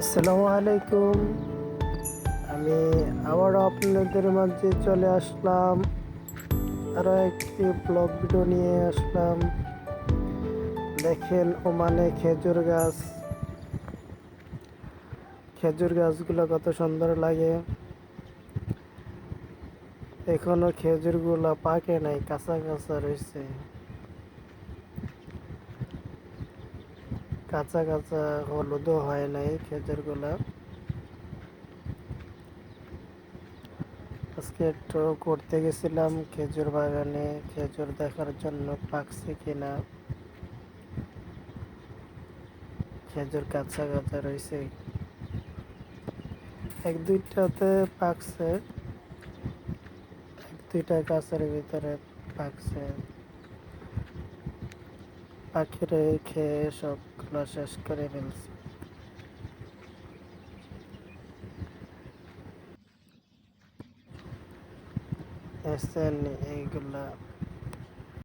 আসসালামু আলাইকুম। আমি আবারও আপনাদের মাঝে চলে আসলাম, আরও একটি ব্লগ ভিডিও নিয়ে আসলাম। দেখেন ওমানে খেজুর গাছগুলো কত সুন্দর লাগে। এখনো খেজুরগুলো পাকে নাই, কাঁচা কাঁচা রয়েছে, কাঁচা কাঁচা হলুদও হয় নাই খেজুরগুলা। আজকে একটু ঘুরতে গেছিলাম খেজুর বাগানে, খেজুর দেখার জন্য পাকছে কিনা। খেজুর কাঁচা কাঁচা রয়েছে, এক দুইটাতে পাকছে, এক দুইটা গাছের ভিতরে পাকছে। পাখিরে খেয়ে সবগুলো শেষ করে ফেলছে। এসেন এইগুলা